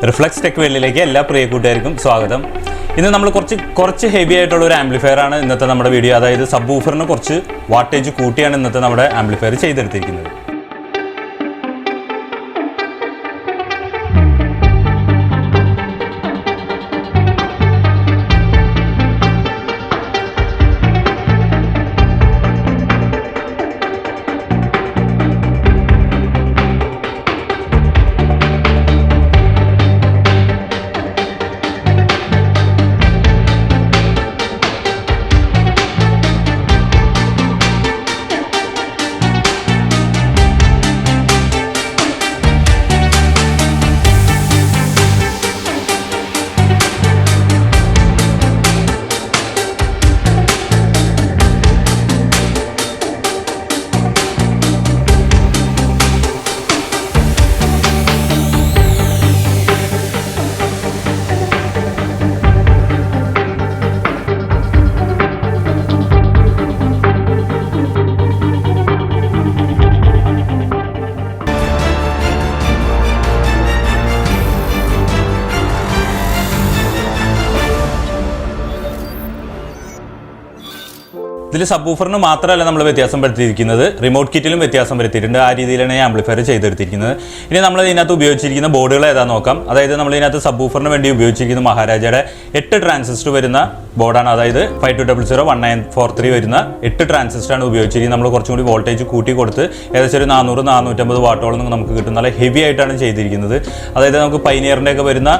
Reflux tech വേൾഡിലേക്ക് എല്ലാ പ്രിയ കൂട്ടുകാർക്കും സ്വാഗതം. ഇന്ന് നമ്മൾ കുറച്ച് ഹെവി ആയിട്ടുള്ള ഒരു ആംപ്ലിഫയർ ആണ് ഇന്നത്തെ നമ്മുടെ വീഡിയോ. അതായത് സബ് വൂഫറിന് കുറച്ച് വാട്ടേജ് കൂട്ടിയാണ് ഇന്നത്തെ നമ്മുടെ ആംപ്ലിഫയർ ചെയ്തെടുത്തിരിക്കുന്നത്. ഇതിൽ സബ് വൂഫറിന് മാത്രമല്ല നമ്മൾ വ്യത്യാസം വരുത്തിയിരിക്കുന്നത്, റിമോട്ട് കിറ്റിലും വ്യത്യാസം വരുത്തിയിട്ടുണ്ട്. ആ രീതിയിലാണ് ഈ ആംപ്ലിഫയർ ചെയ്തെടുത്തിരിക്കുന്നത്. ഇനി നമ്മൾ ഇതിനകത്ത് ഉപയോഗിച്ചിരിക്കുന്ന ബോർഡുകൾ ഏതാണെന്ന് നോക്കാം. അതായത് നമ്മൾ ഇതിനകത്ത് സബ് വൂഫറിന് വേണ്ടി ഉപയോഗിച്ചിരിക്കുന്ന മഹാരാജയുടെ 8 ട്രാൻസിസ്റ്റർ വരുന്ന ബോർഡാണ്. അതായത് 5200-1943 വരുന്ന 8 ട്രാൻസിസ്റ്ററാണ് ഉപയോഗിച്ചിരിക്കുന്നത്. നമ്മൾ കുറച്ചും കൂടി വോൾട്ടേജ് കൂട്ടി കൊടുത്ത് ഏകദേശം ഒരു 400-450 വാട്ടോളം നമുക്ക് കിട്ടും. നല്ല ഹെവി ആയിട്ടാണ് ചെയ്തിരിക്കുന്നത്. അതായത് നമുക്ക് പൈനിയറിൻ്റെ ഒക്കെ വരുന്ന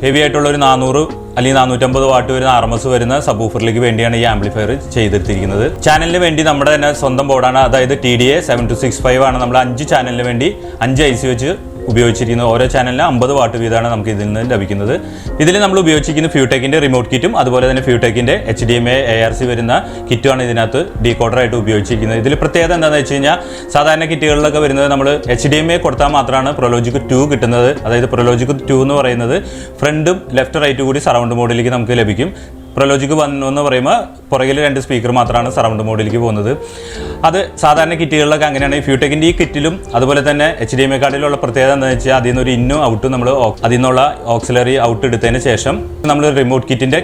ഹെവി ആയിട്ടുള്ള ഒരു 400 അല്ലെങ്കിൽ 450 വാട്ട് വരുന്ന RMS വരുന്ന സബ് വൂഫറിലേക്ക് വേണ്ടിയാണ് ഈ ആംപ്ലിഫയർ ചെയ്തെടുത്തിരിക്കുന്നത്. ചാനലിന് വേണ്ടി നമ്മുടെ തന്നെ സ്വന്തം ബോർഡാണ്. അതായത് TDA 7265 ആണ്. നമ്മൾ 5 ചാനലിന് വേണ്ടി 5 IC വെച്ച് ഉപയോഗിച്ചിരിക്കുന്നത്. ഓരോ ചാനലിന് 50 വാട്ട് വീതമാണ് നമുക്ക് ഇതിൽ നിന്ന് ലഭിക്കുന്നത്. ഇതിൽ നമ്മൾ ഉപയോഗിച്ചിരിക്കുന്ന ഫ്യൂടെക്കിൻ്റെ റിമോട്ട് കിറ്റും അതുപോലെ തന്നെ ഫ്യൂടെക്കിൻ്റെ HDMI ARC വരുന്ന കിറ്റുമാണ് ഇതിനകത്ത് ഡീകോഡറായിട്ട് ഉപയോഗിച്ചിരിക്കുന്നത്. ഇതിൽ പ്രത്യേകത എന്താണെന്ന് വെച്ച് കഴിഞ്ഞാൽ സാധാരണ കിറ്റുകളിലൊക്കെ വരുന്നത് നമ്മൾ HDMI കൊടുത്താൽ മാത്രമാണ് പ്രൊലോജിക് 2 കിട്ടുന്നത്. അതായത് പ്രൊലോജിക് 2 എന്ന് പറയുന്നത് ഫ്രണ്ടും ലെഫ്റ്റ് റൈറ്റും കൂടി സറൗണ്ട് മോഡിലേക്ക് നമുക്ക് ലഭിക്കും. പ്രൊലോജിക് 1 എന്ന് പറയുമ്പോൾ പുറകിൽ 2 സ്പീക്കർ മാത്രമാണ് സറൗണ്ട് മോഡിലേക്ക് പോകുന്നത്. അത് സാധാരണ കിറ്റുകളിലൊക്കെ അങ്ങനെയാണ്. ഈ ഫ്യൂടെക്കിൻ്റെ ഈ കിറ്റിലും അതുപോലെ തന്നെ HDMI കാർഡിലുള്ള പ്രത്യേകത എന്താണെന്ന് വെച്ചാൽ അതിൽ നിന്നൊരു ഇന്നും ഔട്ടും നമ്മൾ അതിൽ നിന്നുള്ള ഓക്സിലറി ഔട്ട് എടുത്തതിന് ശേഷം നമ്മൾ റിമോട്ട് കിറ്റിൻ്റെ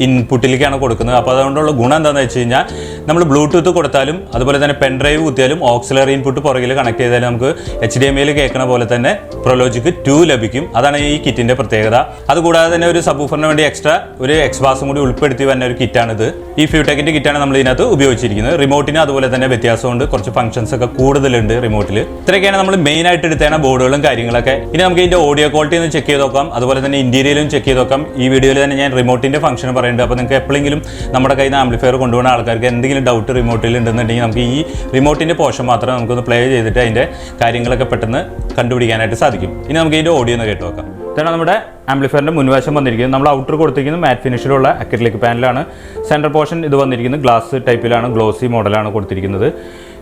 ഇൻപുട്ടിലേക്കാണ് കൊടുക്കുന്നത്. അപ്പോൾ അതുകൊണ്ടുള്ള ഗുണം എന്താണെന്ന് വെച്ച് കഴിഞ്ഞാൽ നമ്മൾ ബ്ലൂടൂത്ത് കൊടുത്താലും അതുപോലെ തന്നെ പെൻ ഡ്രൈവ് കുത്തിയാലും ഓക്സിലറി ഇൻപുട്ട് പുറകിൽ കണക്ട് ചെയ്താലും നമുക്ക് HDMIയിൽ കേൾക്കുന്ന പോലെ തന്നെ പ്രൊലോജിക് 2 ലഭിക്കും. അതാണ് ഈ കിറ്റിൻ്റെ പ്രത്യേകത. അതുകൂടാതെ തന്നെ ഒരു സബ് വൂഫറിന് വേണ്ടി എക്സ്ട്രാ ഒരു എക്സ്ബാസും കൂടി ഉൾപ്പെടുത്തി വരുന്ന ഒരു കിറ്റാണിത്. ഈ ഫ്യൂടെക്കിൻ്റെ കിറ്റാണ് നമ്മൾ ഇതിനകത്ത് ഉപയോഗിച്ചിരിക്കുന്നത്. റിമോട്ടിന് അതുപോലെ തന്നെ വ്യത്യാസമുണ്ട്, കുറച്ച് ഫംഗ്ഷൻസ് ഒക്കെ കൂടുതലുണ്ട് റിമോട്ടിൽ. ഇത്രയൊക്കെയാണ് നമ്മൾ മെയിൻ ആയിട്ട് എടുത്തേണ്ട ബോർഡുകളും കാര്യങ്ങളൊക്കെ. ഇനി നമുക്ക് ഇതിൻ്റെ ഓഡിയോ ക്വാളിറ്റി ഒന്ന് ചെക്ക് ചെയ്ത് നോക്കാം, അതുപോലെ തന്നെ ഇന്റീരിയലും ചെക്ക് ചെയ്ത് നോക്കാം. ഈ വീഡിയോയിൽ തന്നെ ഞാൻ റിമോട്ടിൻ്റെ ഫംഗ്ഷൻ പറയുന്നുണ്ട്. അപ്പോൾ നിങ്ങൾക്ക് എപ്പോഴെങ്കിലും നമ്മുടെ കയ്യിൽ നിന്ന് ആംപ്ലിഫയർ കൊണ്ടുപോകുന്ന ആൾക്കാർക്ക് എന്തെങ്കിലും ഡൗട്ട് റിമോട്ടിൽ ഉണ്ടെന്നുണ്ടെങ്കിൽ നമുക്ക് ഈ റിമോട്ടിൻ്റെ പോർഷൻ മാത്രം നമുക്കൊന്ന് പ്ലേ ചെയ്തിട്ട് അതിൻ്റെ കാര്യങ്ങളൊക്കെ പെട്ടെന്ന് കണ്ടുപിടിക്കാനായിട്ട് സാധിക്കും. ഇനി നമുക്ക് ഇതിൻ്റെ ഓഡിയോ ഒന്ന് കേട്ട് നോക്കാം. ഇതാണ് നമ്മുടെ ആംപ്ലിഫയറിൻ്റെ മുൻവശം വന്നിരിക്കുന്നത്. നമ്മൾ ഔട്ടർ കൊടുത്തിരിക്കുന്നത് മാറ്റ് ഫിനിഷിലുള്ള അക്രിലിക് പാനലാണ്. സെൻറ്റർ പോർഷൻ ഇത് വന്നിരിക്കുന്നത് ഗ്ലാസ് ടൈപ്പിലാണ്, ഗ്ലോസി മോഡലാണ് കൊടുത്തിരിക്കുന്നത്.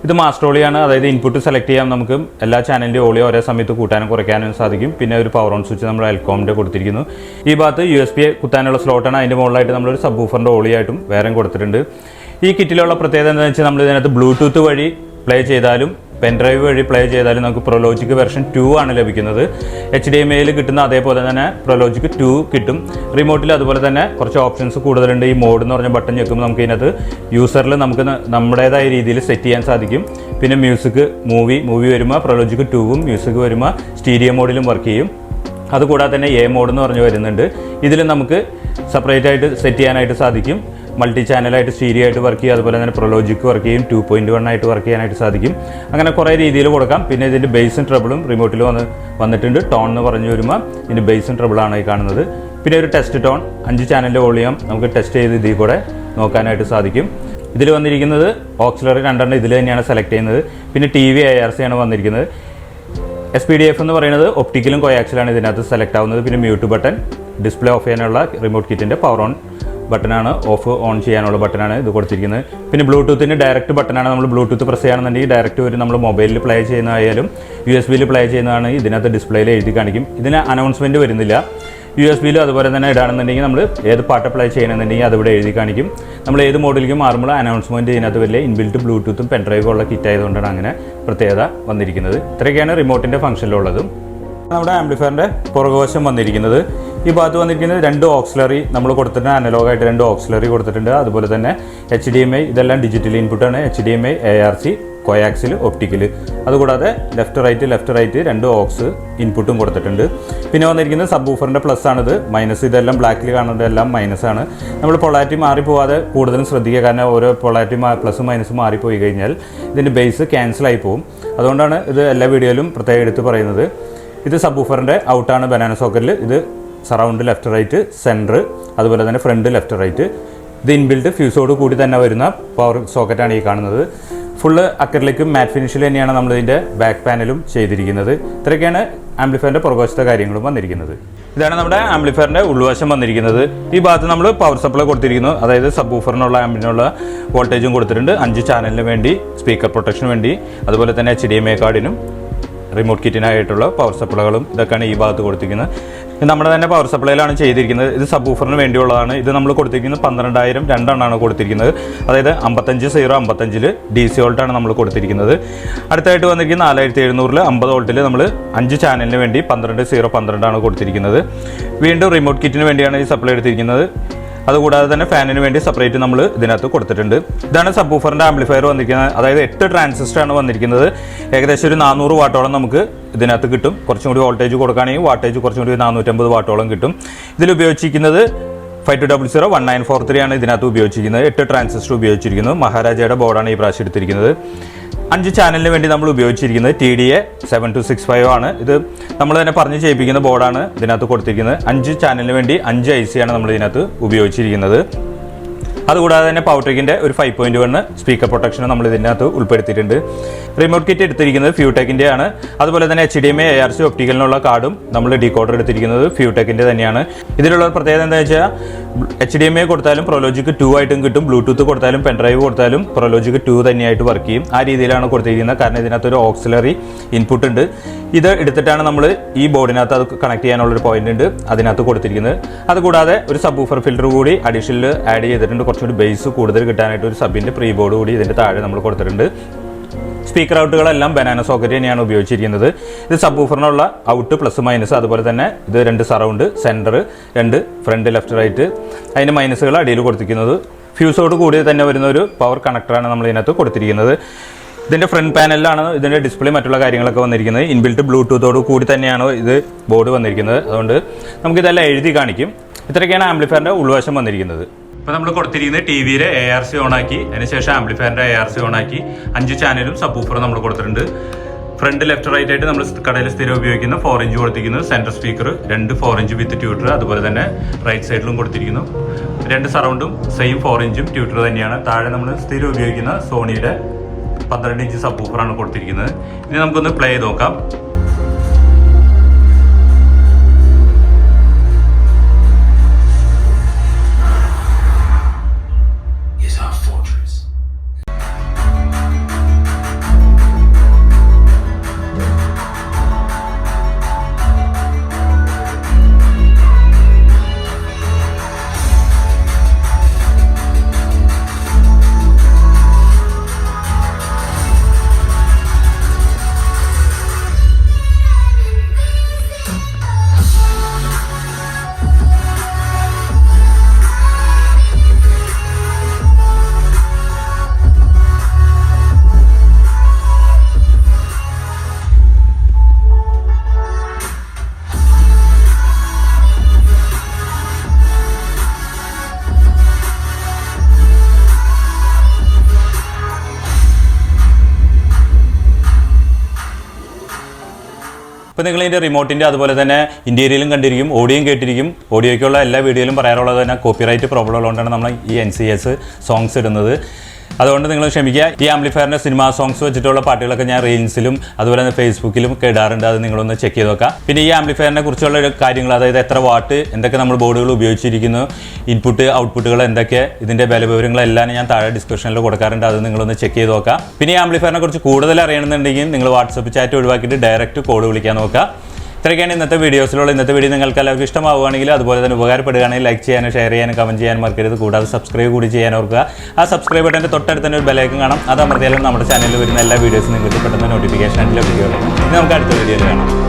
ഇത് മാസ്റ്റർ ഓളിയാണ്. അതായത് ഇൻപുട്ട് സെലക്ട് ചെയ്യാം നമുക്ക്. എല്ലാ ചാനലിൻ്റെ ഓളിയോ ഒരേ സമയത്ത് കൂട്ടാനും കുറയ്ക്കാനും സാധിക്കും. പിന്നെ ഒരു പവർ ഓൺ സ്വിച്ച് നമ്മൾ എൽകോമിൻ്റെ കൊടുത്തിരിക്കുന്നു. ഈ ഭാഗത്ത് USB കുത്താനുള്ള സ്ലോട്ടാണ്. അതിൻ്റെ മുകളിലായിട്ട് നമ്മളൊരു സബ് വൂഫറിൻ്റെ ഓളിയായിട്ടും വേറെ കൊടുത്തിട്ടുണ്ട്. ഈ കിറ്റിലുള്ള പ്രത്യേകത എന്താണെന്ന് വെച്ചാൽ നമ്മൾ ഇതിനകത്ത് ബ്ലൂടൂത്ത് വഴി പ്ലേ ചെയ്താലും പെൻ ഡ്രൈവ് വഴി പ്ലേ ചെയ്താലും നമുക്ക് പ്രൊലോജിക് വെർഷൻ 2 ആണ് ലഭിക്കുന്നത്. HDMIയിൽ കിട്ടുന്ന അതേപോലെ തന്നെ പ്രൊലോജിക് 2 കിട്ടും. റിമോട്ടിൽ അതുപോലെ തന്നെ കുറച്ച് ഓപ്ഷൻസ് കൂടുതലുണ്ട്. ഈ മോഡ് എന്ന് പറഞ്ഞ ബട്ടൺ ഞെക്കുമ്പോൾ നമുക്ക് ഇതിനകത്ത് യൂസറിൽ നമുക്ക് നമ്മുടേതായ രീതിയിൽ സെറ്റ് ചെയ്യാൻ സാധിക്കും. പിന്നെ മ്യൂസിക് മൂവി വരുമ്പോൾ പ്രൊലോജിക് 2ഉം മ്യൂസിക് വരുമ്പോൾ സ്റ്റീരിയോ മോഡിലും വർക്ക് ചെയ്യും. അതുകൂടാതെ തന്നെ A മോഡ് എന്ന് പറഞ്ഞ് വരുന്നുണ്ട്. ഇതിൽ നമുക്ക് സെപ്പറേറ്റ് ആയിട്ട് സെറ്റ് ചെയ്യാനായിട്ട് സാധിക്കും. മൾട്ടി ചാനലായിട്ട് സ്റ്റീരിയോ ആയിട്ട് വർക്ക് ചെയ്യും, അതുപോലെ തന്നെ പ്രൊലോജിക് വർക്ക് ചെയ്യും, 2.1 ആയിട്ട് വർക്ക് ചെയ്യാനായിട്ട് സാധിക്കും. അങ്ങനെ കുറേ രീതിയിൽ കൊടുക്കാം. പിന്നെ ഇതിൻ്റെ ബേസും ട്രബിളും റിമോട്ടിൽ വന്നിട്ടുണ്ട്. ടോൺ എന്ന് പറഞ്ഞു വരുമ്പോൾ ഇതിൻ്റെ ബേസും ട്രബിളാണ് ഈ കാണുന്നത്. പിന്നെ ഒരു ടെസ്റ്റ് ടോൺ 5 ചാനലിൻ്റെ വോളിയം നമുക്ക് ടെസ്റ്റ് ചെയ്ത് ഇതിൽ കൂടെ നോക്കാനായിട്ട് സാധിക്കും. ഇതിൽ വന്നിരിക്കുന്നത് ഓക്സിലറി 2 ഇതിൽ തന്നെയാണ് സെലക്ട് ചെയ്യുന്നത്. പിന്നെ TV ARC ആണ് വന്നിരിക്കുന്നത്. SPDF എന്ന് പറയുന്നത് ഒപ്റ്റിക്കലും കോയാക്സിലാണ് ഇതിനകത്ത് സെലക്ട് ആവുന്നത്. പിന്നെ മ്യൂട്ട് ബട്ടൺ, ഡിസ്പ്ലേ ഓഫ് ചെയ്യാനുള്ള റിമോട്ട് കിറ്റിൻ്റെ പവർ ഓൺ ബട്ടനാണ്, ഓഫ് ഓൺ ചെയ്യാനുള്ള ബട്ടനാണ് ഇത് കൊടുത്തിരിക്കുന്നത്. പിന്നെ ബ്ലൂടൂത്തിൻ്റെ ഡയറക്റ്റ് ബട്ടനാണ്. നമ്മൾ ബ്ലൂടൂത്ത് പ്രസ് ചെയ്യുകയാണെന്നുണ്ടെങ്കിൽ ഡയറക്റ്റ് വരും. നമ്മൾ മൊബൈലിൽ പ്ലേ ചെയ്യുന്നതായാലും USB പ്ലേ ചെയ്യുന്നതാണ് ഇതിനകത്ത് ഡിസ്പ്ലേയിൽ എഴുതി കാണിക്കും. ഇതിന് അനൗൺസ്മെൻറ്റ് വരുന്നില്ല. USB-ലും അതുപോലെ തന്നെ ഇടാണെന്നുണ്ടെങ്കിൽ നമ്മൾ ഏത് പാട്ട് പ്ലേ ചെയ്യണമെന്നുണ്ടെങ്കിൽ അതിവിടെ എഴുതി കാണിക്കും. നമ്മൾ ഏത് മോഡലിലേക്ക് മാറുമ്പോൾ അനൗൺസ്മെൻറ്റ് ഇതിനകത്ത് വലിയ ഇൻബിൽറ്റ് ബ്ലൂടൂത്തും പെൻഡ്രൈവും ഉള്ള കിറ്റ് ആയതുകൊണ്ടാണ് അങ്ങനെ പ്രത്യേകത വന്നിരിക്കുന്നത്. ഇത്രയൊക്കെയാണ് റിമോട്ടിൻ്റെ ഫംഗ്ഷനിലുള്ളത്. നമ്മുടെ ആംപ്ലിഫയറിൻ്റെ പുറകുവശം വന്നിരിക്കുന്നത് ഈ ഭാഗത്ത് വന്നിരിക്കുന്നത് 2 ഓക്സിലറി നമ്മൾ കൊടുത്തിട്ടുണ്ട്. അനലോഗായിട്ട് 2 ഓക്സിലറി കൊടുത്തിട്ടുണ്ട്. അതുപോലെ തന്നെ HDMI ഇതെല്ലാം ഡിജിറ്റൽ ഇൻപുട്ടാണ്. HDMI, ARC, കോയാക്സിൽ, optical. അതുകൂടാതെ ലെഫ്റ്റ് റൈറ്റ് 2 ഓക്സ് ഇൻപുട്ടും കൊടുത്തിട്ടുണ്ട്. പിന്നെ വന്നിരിക്കുന്നത് സബ് വൂഫറിൻ്റെ പ്ലസ് ആണിത്. മൈനസ് ഇതെല്ലാം ബ്ലാക്കിൽ കാണുന്നത് എല്ലാം മൈനസ് ആണ്. നമ്മൾ പൊളാരിറ്റി മാറിപ്പോവാതെ കൂടുതലും ശ്രദ്ധിക്കുക. കാരണം ഓരോ പൊളാരിറ്റി പ്ലസും മൈനസും മാറിപ്പോയി കഴിഞ്ഞാൽ ഇതിൻ്റെ ബേസ് ക്യാൻസൽ ആയി പോകും. അതുകൊണ്ടാണ് ഇത് എല്ലാ വീഡിയോയിലും പ്രത്യേകം എടുത്ത് പറയുന്നത്. ഇത് സബ് വൂഫറിൻ്റെ ഔട്ടാണ് ബനാന സോക്കറ്റിൽ. ഇത് സറൗണ്ട് ലെഫ്റ്റ് റൈറ്റ്, സെൻറ്റർ, അതുപോലെ തന്നെ ഫ്രണ്ട് ലെഫ്റ്റ് റൈറ്റ്. ഇത് ഇൻബിൽറ്റ് ഫ്യൂസോട് കൂടി തന്നെ വരുന്ന പവർ സോക്കറ്റാണ് ഈ കാണുന്നത്. ഫുള്ള് അക്രിലിക്കും മാറ്റ് ഫിനിഷിൽ തന്നെയാണ് നമ്മളിതിൻ്റെ ബാക്ക് പാനലും ചെയ്തിരിക്കുന്നത്. ഇത്രയൊക്കെയാണ് ആംപ്ലിഫയറിൻ്റെ പുറകുവശത്തെ കാര്യങ്ങളും വന്നിരിക്കുന്നത്. ഇതാണ് നമ്മുടെ ആംപ്ലിഫയറിൻ്റെ ഉൾവശം വന്നിരിക്കുന്നത്. ഈ ഭാഗത്ത് നമ്മൾ പവർ സപ്ലൈ കൊടുത്തിരിക്കുന്നു. അതായത് സബ് വൂഫറിനുള്ള ആംപിനുള്ള വോൾട്ടേജും കൊടുത്തിട്ടുണ്ട്. 5 ചാനലിന് വേണ്ടി, സ്പീക്കർ പ്രൊട്ടക്ഷന് വേണ്ടി, അതുപോലെ തന്നെ HDMI കാർഡിനും റിമോട്ട് കിറ്റിനായിട്ടുള്ള പവർ സപ്ലൈകളും ഇതൊക്കെയാണ് ഈ ഭാഗത്ത് കൊടുത്തിരിക്കുന്നത്. നമ്മുടെ തന്നെ പവർ സപ്ലൈയിലാണ് ചെയ്തിരിക്കുന്നത്. ഇത് സബ് വൂഫറിന് വേണ്ടിയുള്ളതാണ്. ഇത് നമ്മൾ കൊടുത്തിരിക്കുന്നത് 12,000 രണ്ടെണ്ണമാണ് കൊടുത്തിരിക്കുന്നത്. അതായത് 55-0-55 DC വോൾട്ടാണ് നമ്മൾ കൊടുത്തിരിക്കുന്നത്. അടുത്തായിട്ട് വന്നിരിക്കുന്നത് 4700 50 വോൾട്ടിൽ നമ്മൾ 5 ചാനലിന് വേണ്ടി 12-0-12 കൊടുത്തിരിക്കുന്നത്. വീണ്ടും റിമോട്ട് കിറ്റിന് വേണ്ടിയാണ് ഈ സപ്ലൈ എടുത്തിരിക്കുന്നത്. അതുകൂടാതെ തന്നെ ഫാനിന് വേണ്ടി സെപ്പറേറ്റ് നമ്മൾ ഇതിനകത്ത് കൊടുത്തിട്ടുണ്ട്. ഇതാണ് സബ് വൂഫറിൻ്റെ ആംപ്ലിഫയർ വന്നിരിക്കുന്നത്. അതായത് 8 ട്രാൻസിസ്റ്ററാണ് വന്നിരിക്കുന്നത്. ഏകദേശം ഒരു 400 വാട്ടോളം നമുക്ക് ഇതിനകത്ത് കിട്ടും. കുറച്ചും കൂടി വോൾട്ടേജ് കൊടുക്കുകയാണെങ്കിൽ വാട്ടേജ് കുറച്ചും കൂടി 450 വാട്ടോളം കിട്ടും. ഇതിൽ ഉപയോഗിച്ചിരിക്കുന്നത് 5200-1943 ആണ് ഇതിനകത്ത് ഉപയോഗിച്ചിരിക്കുന്നത്. 8 ട്രാൻസിസ്റ്റർ ഉപയോഗിച്ചിരിക്കുന്നു. മഹാരാജയുടെ ബോർഡാണ് ഈ പ്രാവശ്യം എടുത്തിരിക്കുന്നത്. 5 ചാനലിന് വേണ്ടി നമ്മൾ ഉപയോഗിച്ചിരിക്കുന്നത് TDA 7265 ആണ്. ഇത് നമ്മൾ തന്നെ പറഞ്ഞ് ചെയ്യിപ്പിക്കുന്ന ബോർഡാണ് ഇതിനകത്ത് കൊടുത്തിരിക്കുന്നത്. 5 ചാനലിന് വേണ്ടി 5 IC ആണ് നമ്മൾ ഇതിനകത്ത് ഉപയോഗിച്ചിരിക്കുന്നത്. അതുകൂടാതെ തന്നെ പവർട്രിക്കിൻ്റെ ഒരു 5.1 സ്പീക്കർ പ്രൊട്ടക്ഷൻ നമ്മൾ ഇതിനകത്ത് ഉൾപ്പെടുത്തിയിട്ടുണ്ട്. റിമോട്ട് കിറ്റ് എടുത്തിരിക്കുന്നത് ഫ്യൂടെക്കിൻ്റെ ആണ്. അതുപോലെ തന്നെ HDMI, ARC, ഒപ്റ്റിക്കലിനുള്ള കാർഡും നമ്മൾ ഡീകോഡർ എടുത്തിരിക്കുന്നത് ഫ്യൂടെക്കിൻ്റെ തന്നെയാണ്. ഇതിലുള്ള പ്രത്യേകത എന്താ വെച്ചാൽ HDMI കൊടുത്താലും പ്രൊലോജിക് 2 ആയിട്ടും കിട്ടും. ബ്ലൂടൂത്ത് കൊടുത്താലും പെൻഡ്രൈവ് കൊടുത്താലും പ്രൊലോജിക് 2 തന്നെയായിട്ട് വർക്ക് ചെയ്യും. ആ രീതിയിലാണ് കൊടുത്തിരിക്കുന്നത്. കാരണം ഇതിനകത്തൊരു ഓക്സിലറി ഇൻപുട്ട് ഉണ്ട്. ഇത് എടുത്തിട്ടാണ് നമ്മൾ ഈ ബോർഡിനകത്ത് അത് കണക്ട് ചെയ്യാനുള്ളൊരു പോയിന്റ് ഉണ്ട് അതിനകത്ത് കൊടുത്തിരിക്കുന്നത്. അതുകൂടാതെ ഒരു സബ് വൂഫർ ഫിൽറ്റർ കൂടി അഡീഷണൽ ആഡ് ചെയ്തിട്ടുണ്ട്. കുറച്ചുകൂടി ബേസ് കൂടുതൽ കിട്ടാനായിട്ട് ഒരു സബിൻ്റെ പ്രീ ബോർഡ് കൂടി ഇതിൻ്റെ താഴെ നമ്മൾ കൊടുത്തിട്ടുണ്ട്. സ്പീക്കർ ഔട്ടുകളെല്ലാം ബനാന സോക്കറ്റ് തന്നെയാണ് ഉപയോഗിച്ചിരിക്കുന്നത്. ഇത് സബ് വൂഫറിനുള്ള ഔട്ട് പ്ലസ് മൈനസ്, അതുപോലെ തന്നെ ഇത് 2 surround, centre, 2 front left right, അതിൻ്റെ മൈനസുകൾ അടിയിൽ കൊടുത്തിരിക്കുന്നത്. ഫ്യൂസോട് കൂടി തന്നെ വരുന്ന ഒരു പവർ കണക്ടറാണ് നമ്മൾ ഇതിനകത്ത് കൊടുത്തിരിക്കുന്നത്. ഇതിൻ്റെ ഫ്രണ്ട് പാനലിലാണ് ഇതിൻ്റെ ഡിസ്പ്ലേ മറ്റുള്ള കാര്യങ്ങളൊക്കെ വന്നിരിക്കുന്നത്. ഇൻബിൽറ്റ് ബ്ലൂടൂത്തോട് കൂടി തന്നെയാണ് ഇത് ബോർഡ് വന്നിരിക്കുന്നത്. അതുകൊണ്ട് നമുക്കിതെല്ലാം എഴുതി കാണിക്കും. ഇത്രയൊക്കെയാണ് ആംപ്ലിഫയറിൻ്റെ ഉൾവശം വന്നിരിക്കുന്നത്. ഇപ്പോൾ നമ്മൾ കൊടുത്തിരിക്കുന്നത് TV-യിലെ ARC ഓണാക്കി, അതിനുശേഷം ആംപ്ലിഫയറിൻ്റെ ARC ഓണാക്കി 5 ചാനലും സബ് വൂഫറും നമ്മൾ കൊടുത്തിട്ടുണ്ട്. ഫ്രണ്ട് ലെഫ്റ്റ് റൈറ്റ് ആയിട്ട് നമ്മൾ കടയിൽ സ്ഥിരം ഉപയോഗിക്കുന്ന 4 ഇഞ്ച് കൊടുത്തിരിക്കുന്നു. സെൻറ്റർ സ്പീക്കർ 2 4 ഇഞ്ച് വിത്ത് ട്യൂട്ടർ, അതുപോലെ തന്നെ റൈറ്റ് സൈഡിലും കൊടുത്തിരിക്കുന്നു. 2 സറൗണ്ടും സെയിം 4 ഇഞ്ചും ട്യൂട്ടർ തന്നെയാണ്. താഴെ നമ്മൾ സ്ഥിരം ഉപയോഗിക്കുന്ന സോണിയുടെ 12 ഇഞ്ച് സബ് വൂഫറാണ് കൊടുത്തിരിക്കുന്നത്. ഇനി നമുക്കൊന്ന് പ്ലേ ചെയ്ത് നോക്കാം. ഇപ്പോൾ നിങ്ങൾ ഇതിൻ്റെ റിമോട്ടിൻ്റെ അതുപോലെ തന്നെ ഇൻറ്റീരിയലും കണ്ടിരിക്കും, ഓഡിയോയും കേട്ടിരിക്കും. ഓഡിയോയ്ക്കുള്ള എല്ലാ വീഡിയോയിലും പറയാറുള്ളത് തന്നെ കോപ്പിറൈറ്റ് പ്രോബ്ലം ഉള്ളതുകൊണ്ടാണ് നമ്മൾ ഈ NCS സോങ്സ് ഇടുന്നത്. അതുകൊണ്ട് നിങ്ങൾ ക്ഷമിക്കുക. ഈ ആംപ്ലിഫയറിൻ്റെ സിനിമ സോങ്സ് വെച്ചിട്ടുള്ള പാട്ടുകളൊക്കെ ഞാൻ റീൽസിലും അതുപോലെ തന്നെ ഫേസ്ബുക്കിലും ഒക്കെ ഇടാറുണ്ട്. അത് നിങ്ങളൊന്ന് ചെക്ക് ചെയ്ത് നോക്കാം. പിന്നെ ഈ ആംപ്ലിഫയറിനെ കുറിച്ചുള്ള കാര്യങ്ങൾ, അതായത് എത്ര വാട്ട്, എന്തൊക്കെ നമ്മൾ ബോർഡുകൾ ഉപയോഗിച്ചിരിക്കുന്നു, ഇൻപുട്ട് ഔട്ട്പുട്ടുകൾ എന്തൊക്കെ, ഇതിൻ്റെ വില വിവരങ്ങളെല്ലാം ഞാൻ താഴെ ഡിസ്ക്രിപ്ഷനിൽ കൊടുക്കാറുണ്ട്. അത് നിങ്ങളൊന്ന് ചെക്ക് ചെയ്ത് നോക്കാം. പിന്നെ ഈ ആംപ്ലിഫയറിനെ കുറിച്ച് കൂടുതൽ അറിയണമെന്നുണ്ടെങ്കിൽ നിങ്ങൾ വാട്സപ്പ് ചാറ്റ് ഒഴിവാക്കിയിട്ട് ഡയറക്റ്റ് കോൾ വിളിക്കാൻ നോക്കുക. ഇത്രയൊക്കെയാണ് ഇന്നത്തെ വീഡിയോസിലുള്ള. ഇന്നത്തെ വീഡിയോ നിങ്ങൾക്ക് എല്ലാവർക്കും ഇഷ്ടമാവുകയാണെങ്കിൽ, അതുപോലെ തന്നെ ഉപകാരപ്പെടുകയാണെങ്കിൽ ലൈക്ക് ചെയ്യാനും ഷെയർ ചെയ്യാനും കമൻറ്റ് ചെയ്യാനും മറക്കരുത്. കൂടാതെ സബ്സ്ക്രൈബ് കൂടി ചെയ്യാൻ ഓർക്കുക. ആ സബ്സ്ക്രൈബ് ബട്ടൻ്റെ തൊട്ടടുത്ത് തന്നെ ഒരു ബെലൈക്കൺ കാണാം. അത് അമർത്തിയാലും നമ്മുടെ ചാനലിൽ വരുന്ന എല്ലാ വീഡിയോസും നിങ്ങൾക്ക് പെട്ടെന്ന് നോട്ടിഫിക്കേഷൻ ആയിട്ട് ലഭിക്കുകയുള്ളൂ. ഇനി നമുക്ക് അടുത്ത വീഡിയോയിൽ കാണാം.